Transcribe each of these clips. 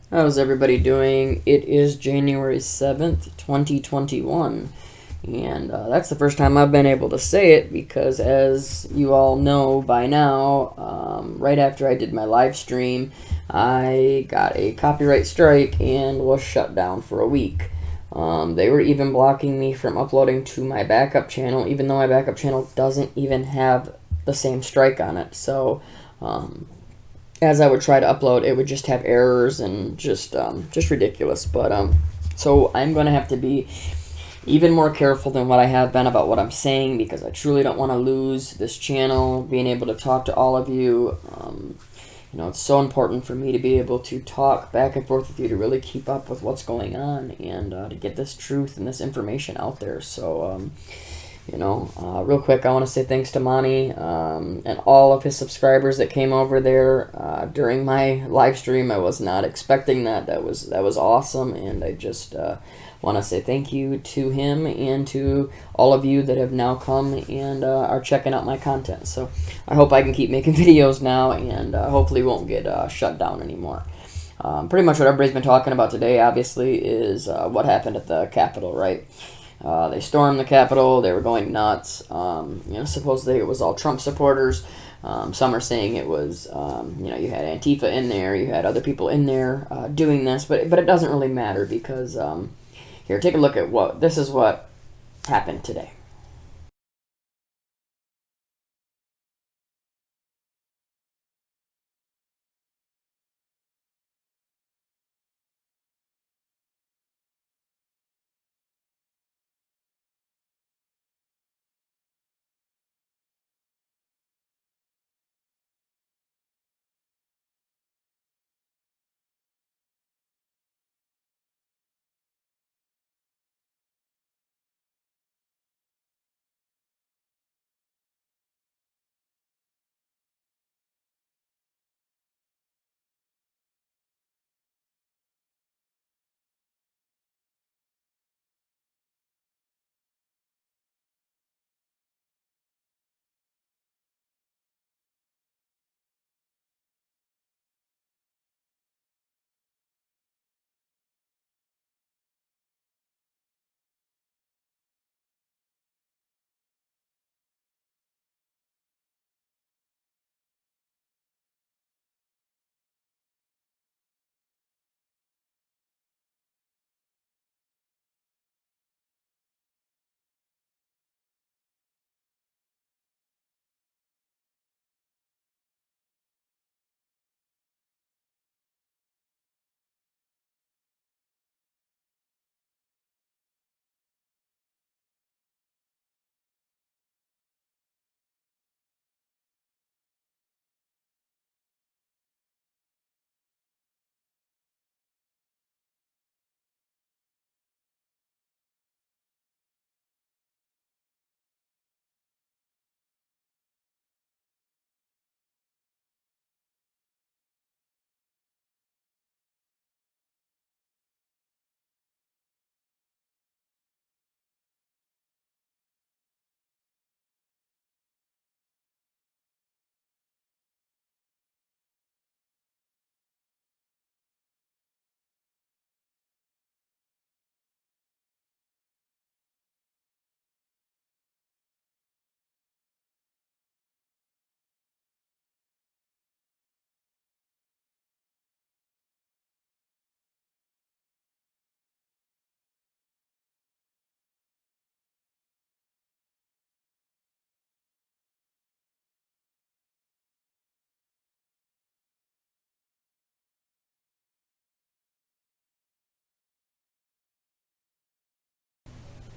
How's everybody doing? It is January 7th, 2021. And that's the first time I've been able to say it because, as you all know by now, right after I did my live stream, I got a copyright strike and was shut down for a week. They were even blocking me from uploading to my backup channel, even though my backup channel doesn't even have the same strike on it. So, as I would try to upload, it would just have errors and just ridiculous. But so I'm gonna have to be even more careful than what I have been about what I'm saying because I truly don't want to lose this channel, being able to talk to all of you. It's so important for me to be able to talk back and forth with you to really keep up with what's going on and to get this truth and this information out there. So, real quick, I want to say thanks to Monty and all of his subscribers that came over there during my live stream. I was not expecting that. That was awesome, and I just want to say thank you to him and to all of you that have now come and are checking out my content. So I hope I can keep making videos now and hopefully won't get shut down anymore. Pretty much what everybody's been talking about today, obviously, is what happened at the Capitol, right? They stormed the Capitol. They were going nuts. Supposedly it was all Trump supporters. Some are saying it was, you had Antifa in there. You had other people in there doing this. But it doesn't really matter because, here, take a look at this is what happened today.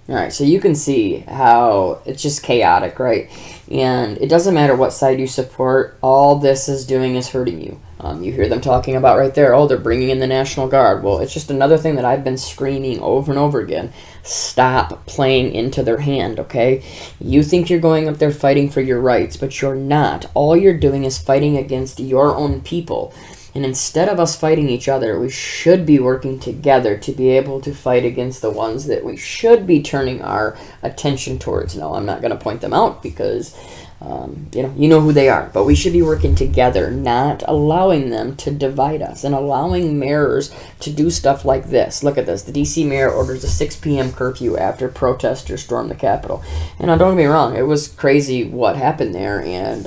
All right, so you can see how it's just chaotic, right? And it doesn't matter what side you support, all this is doing is hurting you. You hear them talking about right there, oh, they're bringing in the National Guard. Well, it's just another thing that I've been screaming over and over again. Stop playing into their hand, okay? You think you're going up there fighting for your rights, but you're not. All you're doing is fighting against your own people. And instead of us fighting each other, we should be working together to be able to fight against the ones that we should be turning our attention towards. Now, I'm not going to point them out because You know who they are, but we should be working together, not allowing them to divide us and allowing mayors to do stuff like this. Look at this. The D.C. mayor orders a 6 p.m. curfew after protesters storm the Capitol. And don't get me wrong, it was crazy what happened there, and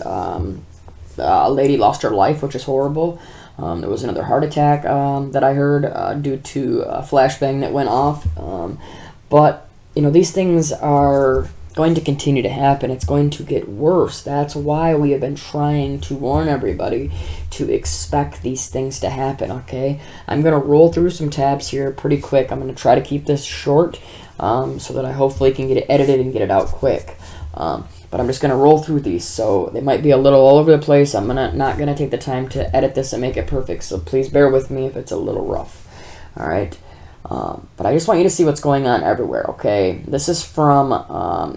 a lady lost her life, which is horrible. There was another heart attack that I heard due to a flashbang that went off. But, these things are going to continue to happen. It's going to get worse. That's why we have been trying to warn everybody to expect these things to happen, okay? I'm going to roll through some tabs here pretty quick. I'm going to try to keep this short so that I hopefully can get it edited and get it out quick. But I'm just going to roll through these, so they might be a little all over the place. I'm not going to take the time to edit this and make it perfect, so please bear with me if it's a little rough. All right? But I just want you to see what's going on everywhere, okay? This is from,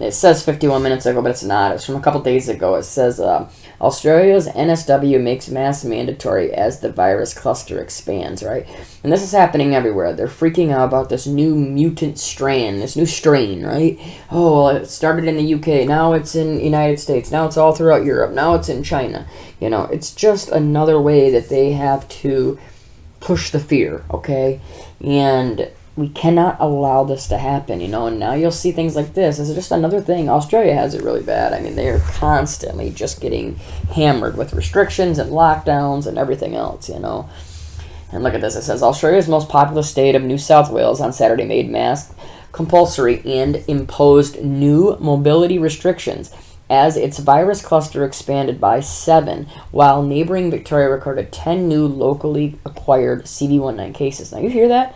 it says 51 minutes ago, but it's not. It's from a couple days ago. It says, Australia's NSW makes masks mandatory as the virus cluster expands, right? And this is happening everywhere. They're freaking out about this new mutant strain, this new strain, right? Oh, well, it started in the UK. Now it's in the United States. Now it's all throughout Europe. Now it's in China. It's just another way that they have to push the fear, okay? And we cannot allow this to happen, and now you'll see things like this. This is just another thing. Australia has it really bad. I mean, they are constantly just getting hammered with restrictions and lockdowns and everything else, And look at this. It says, Australia's most populous state of New South Wales on Saturday made masks compulsory and imposed new mobility restrictions as its virus cluster expanded by 7, while neighboring Victoria recorded 10 new locally acquired CV19 cases. Now, you hear that?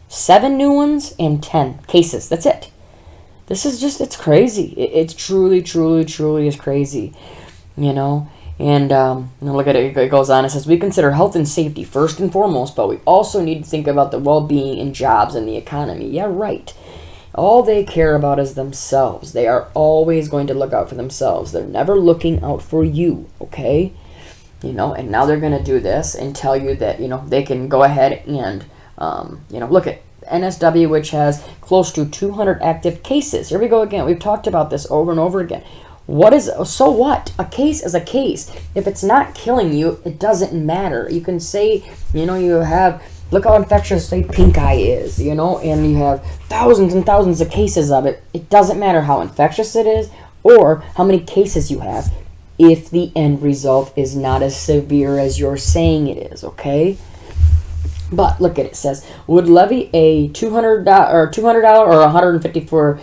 7 new ones and 10 cases. That's it. This is just, it's crazy. It's truly, truly, truly is crazy, And look at it. It goes on. It says, we consider health and safety first and foremost, but we also need to think about the well-being and jobs and the economy. Yeah, right. All they care about is themselves. They are always going to look out for themselves. They're never looking out for you, okay? And now they're going to do this and tell you that, they can go ahead and, look at NSW, which has close to 200 active cases. Here we go again. We've talked about this over and over again. So what? A case is a case. If it's not killing you, it doesn't matter. You can say, look how infectious, say, pink eye is, and you have thousands and thousands of cases of it. It doesn't matter how infectious it is or how many cases you have if the end result is not as severe as you're saying it is, okay? But look at it. It says, would levy a $200 or $154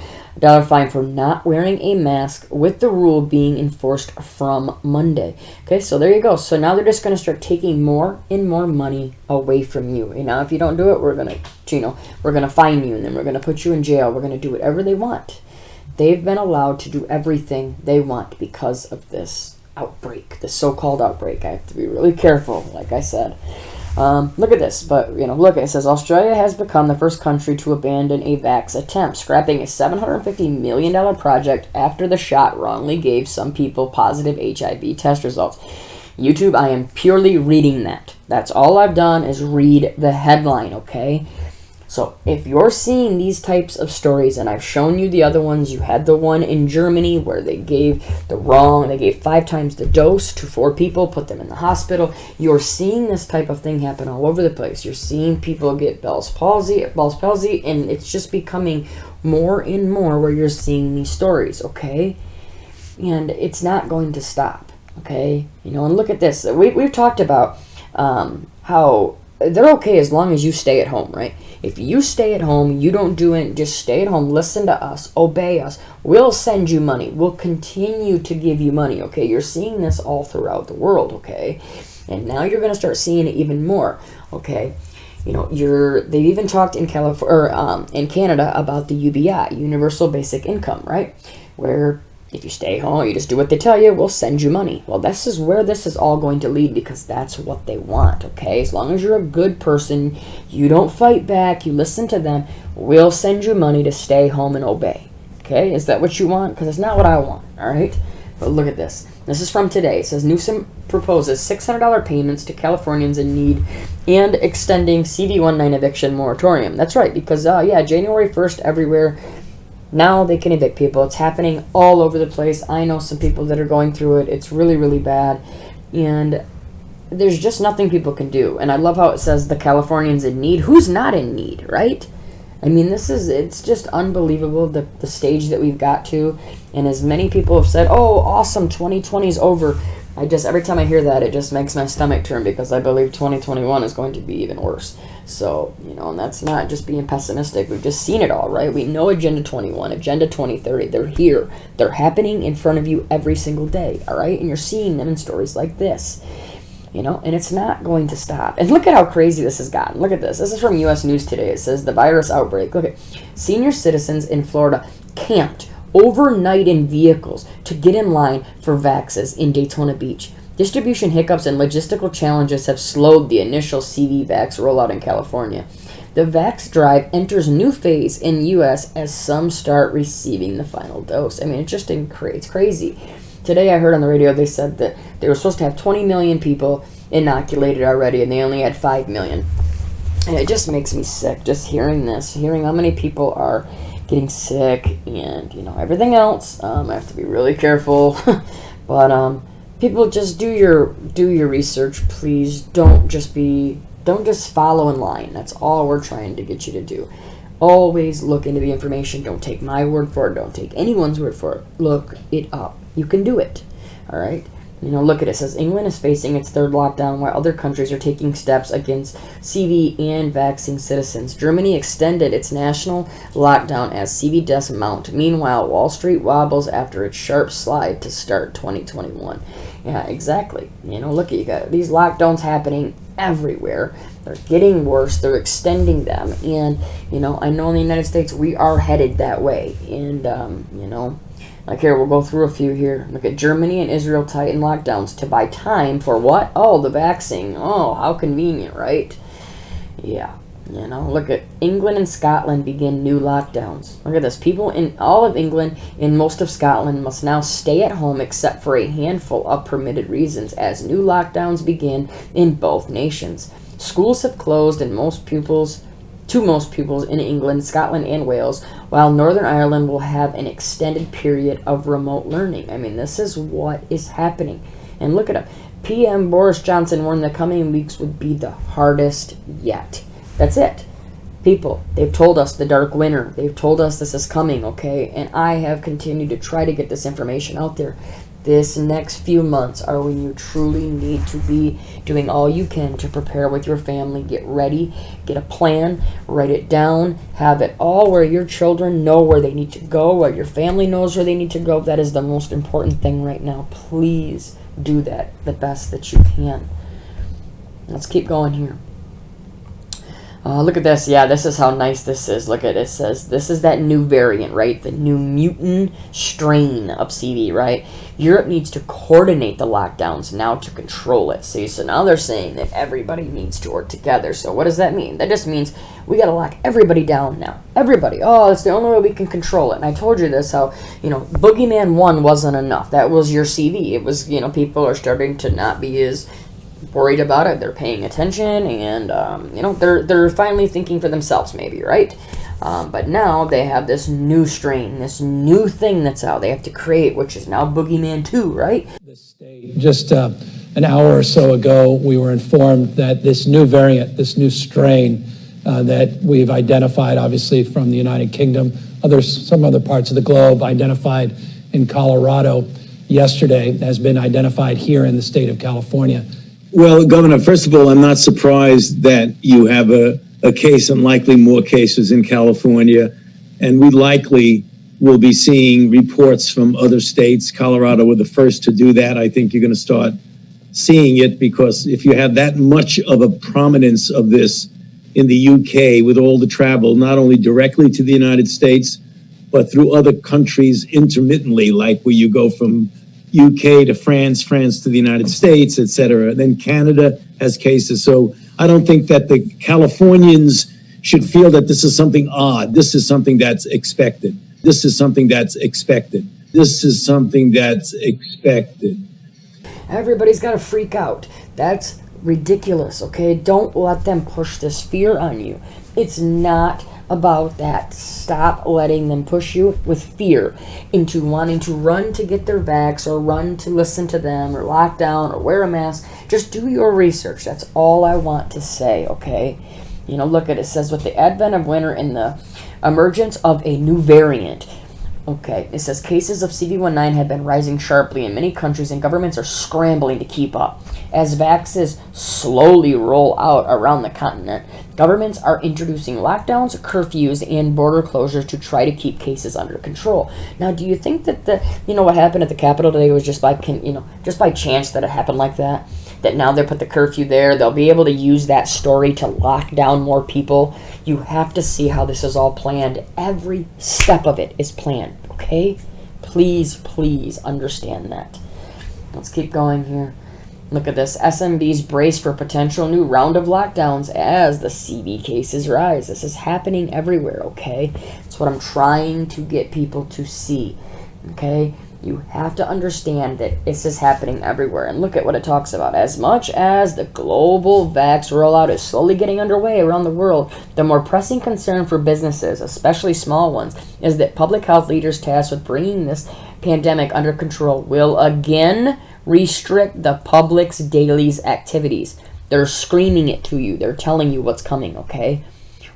fine for not wearing a mask, with the rule being enforced from Monday. Okay, so there you go. So now they're just going to start taking more and more money away from you. If you don't do it, we're going to fine you, and then we're going to put you in jail. We're going to do whatever they want. They've been allowed to do everything they want because of this outbreak, this so-called outbreak. I have to be really careful, like I said. Look at this, but, look, it says Australia has become the first country to abandon a vax attempt, scrapping a $750 million project after the shot wrongly gave some people positive HIV test results. YouTube, I am purely reading that. That's all I've done is read the headline, okay? So if you're seeing these types of stories, and I've shown you the other ones, you had the one in Germany where they gave 5 times the dose to 4 people, put them in the hospital. You're seeing this type of thing happen all over the place. You're seeing people get Bell's palsy, and it's just becoming more and more where you're seeing these stories, okay? And it's not going to stop, okay? And look at this. We've talked about how they're okay as long as you stay at home, right? If you stay at home, you don't do it, just stay at home, listen to us, obey us. We'll send you money. We'll continue to give you money, okay? You're seeing this all throughout the world, okay? And now you're going to start seeing it even more, okay? They've even talked in in Canada about the UBI, Universal Basic Income, right? Where if you stay home, you just do what they tell you, we'll send you money. Well, this is where this is all going to lead, because that's what they want, okay? As long as you're a good person, you don't fight back, you listen to them, we'll send you money to stay home and obey, okay? Is that what you want? Because it's not what I want, all right? But look at this. This is from today. It says Newsom proposes $600 payments to Californians in need and extending CV19 eviction moratorium. That's right, because, January 1st everywhere. Now they can evict people. It's happening all over the place. I know some people that are going through it. It's really, really bad. And there's just nothing people can do. And I love how it says the Californians in need. Who's not in need, right? I mean, it's just unbelievable, the stage that we've got to. And as many people have said, oh, awesome, 2020 is over. Every time I hear that, it just makes my stomach turn, because I believe 2021 is going to be even worse. So, and that's not just being pessimistic. We've just seen it all, right? We know Agenda 21, Agenda 2030. They're here. They're happening in front of you every single day, all right? And you're seeing them in stories like this. And it's not going to stop. And look at how crazy this has gotten. Look at this. This is from U.S. News Today. It says the virus outbreak. Look at senior citizens in Florida camped overnight in vehicles to get in line for vaxes in Daytona Beach. Distribution hiccups and logistical challenges have slowed the initial CV vax rollout in California. The vax drive enters new phase in U.S. as some start receiving the final dose. I mean, it's crazy. Today I heard on the radio they said that they were supposed to have 20 million people inoculated already, and they only had 5 million. And it just makes me sick just hearing this, hearing how many people are getting sick and, everything else. I have to be really careful. But people, just do your research, please. Don't just follow in line. That's all we're trying to get you to do. Always look into the information. Don't take my word for it. Don't take anyone's word for it. Look it up. You can do it. All right? Look at it. It says England is facing its third lockdown while other countries are taking steps against CV and vaccine citizens. Germany extended its national lockdown as CV deaths mount. Meanwhile, Wall Street wobbles after its sharp slide to start 2021. Yeah, exactly. Look at you got these lockdowns happening everywhere. They're getting worse. They're extending them. And, I know in the United States we are headed that way. And, like here, we'll go through a few here. Look at Germany and Israel tighten lockdowns to buy time for what? Oh, the vaccine. Oh, how convenient, right? Yeah. Look at England and Scotland begin new lockdowns. Look at this. People in all of England and most of Scotland must now stay at home except for a handful of permitted reasons as new lockdowns begin in both nations. Schools have closed to most pupils in England, Scotland, and Wales, while Northern Ireland will have an extended period of remote learning. I mean, this is what is happening. And look at it. PM Boris Johnson warned the coming weeks would be the hardest yet. That's it. People, they've told us the dark winter. They've told us this is coming, okay? And I have continued to try to get this information out there. This next few months are when you truly need to be doing all you can to prepare with your family. Get ready, get a plan, write it down, have it all where your children know where they need to go, where your family knows where they need to go. That is the most important thing right now. Please do that the best that you can. Let's keep going here. Look at this. Yeah, this is how nice this is. Look at it. It says this is that new variant, right? The new mutant strain of CV, right? Europe needs to coordinate the lockdowns now to control it. See, so now they're saying that everybody needs to work together. So what does that mean? That just means we got to lock everybody down now. Everybody. Oh, that's the only way we can control it. And I told you this, how, Boogeyman 1 wasn't enough. That was your CV. It was, people are starting to not be as worried about it. They're paying attention, and they're finally thinking for themselves, maybe, right? But now they have this new strain, this new thing that's out. They have to create, which is now Boogeyman 2, right? Just an hour or so ago, we were informed that this new variant, this new strain that we've identified, obviously from the United Kingdom, some other parts of the globe, identified in Colorado yesterday, has been identified here in the state of California. Well, Governor, first of all, I'm not surprised that you have a case and likely more cases in California, and we likely will be seeing reports from other states. Colorado were the first to do that. I think you're going to start seeing it, because if you have that much of a prominence of this in the UK with all the travel, not only directly to the United States, but through other countries intermittently, like where you go from UK to France, France to the United States, et cetera. Then Canada has cases. So I don't think that the Californians should feel that this is something odd. This is something that's expected. This is something that's expected. This is something that's expected. Everybody's got to freak out. That's ridiculous, okay? Don't let them push this fear on you. It's not about that. Stop letting them push you with fear into wanting to run to get their vax or run to listen to them or lock down or wear a mask. Just do your research. That's all I want to say, okay? You know, look at it. It says, with the advent of winter and the emergence of a new variant. Okay, it says cases of CV19 have been rising sharply in many countries and governments are scrambling to keep up. As vaccines slowly roll out around the continent, governments are introducing lockdowns, curfews, and border closures to try to keep cases under control. Now, do you think that what happened at the Capitol today was just by chance that it happened like that? That now they put the curfew there, they'll be able to use that story to lock down more people. You have to see how this is all planned. Every step of it is planned, okay? Please, please understand that. Let's keep going here. Look at this. SMBs brace for potential new round of lockdowns as the CB cases rise. This is happening everywhere, okay? That's what I'm trying to get people to see, okay? You have to understand that this is happening everywhere. And look at what it talks about. As much as the global vax rollout is slowly getting underway around the world, the more pressing concern for businesses, especially small ones, is that public health leaders tasked with bringing this pandemic under control will again restrict the public's daily activities. They're screaming it to you. They're telling you what's coming, okay?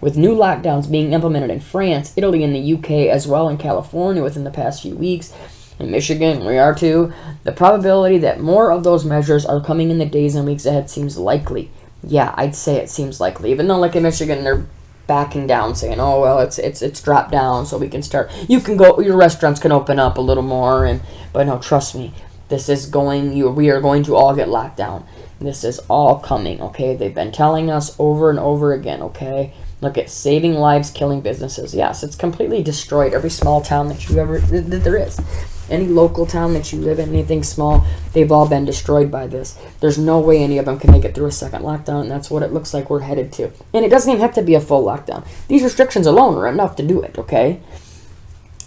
With new lockdowns being implemented in France, Italy, and the UK, as well in California within the past few weeks, in Michigan, we are too, the probability that more of those measures are coming in the days and weeks ahead seems likely. Yeah, I'd say it seems likely. Even though, like in Michigan, they're backing down, saying, "Oh well, it's dropped down, so we can start. You can go. Your restaurants can open up a little more." But no, trust me, this is going. We are going to all get locked down. This is all coming. Okay, they've been telling us over and over again. Okay. Look at saving lives, killing businesses. Yes, it's completely destroyed every small town that there is. Any local town that you live in, anything small, they've all been destroyed by this. There's no way any of them can make it through a second lockdown, and that's what it looks like we're headed to. And it doesn't even have to be a full lockdown. These restrictions alone are enough to do it, okay?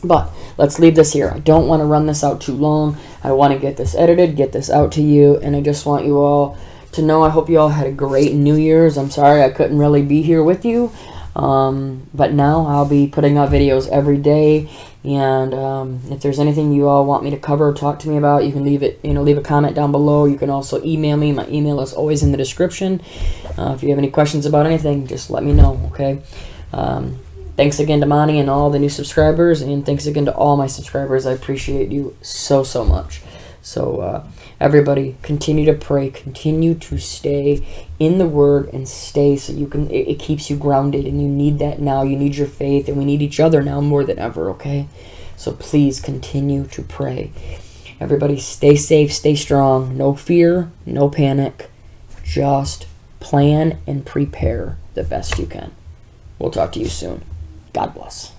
But let's leave this here. I don't want to run this out too long. I want to get this edited, get this out to you, and I just want you all to know I hope you all had a great New Year's. I'm sorry I couldn't really be here with you. But now I'll be putting out videos every day, and if there's anything you all want me to cover or talk to me about, you can leave a comment down below. You can also email me. My email is always in the description. If you have any questions about anything, just let me know, okay? Thanks again to Monty and all the new subscribers, and thanks again to all my subscribers. I appreciate you so, so much. So, everybody, continue to pray, continue to stay in the Word, and stay so you can, it keeps you grounded, and you need that now. You need your faith, and we need each other now more than ever, okay? So please continue to pray. Everybody, stay safe, stay strong. No fear, no panic. Just plan and prepare the best you can. We'll talk to you soon. God bless.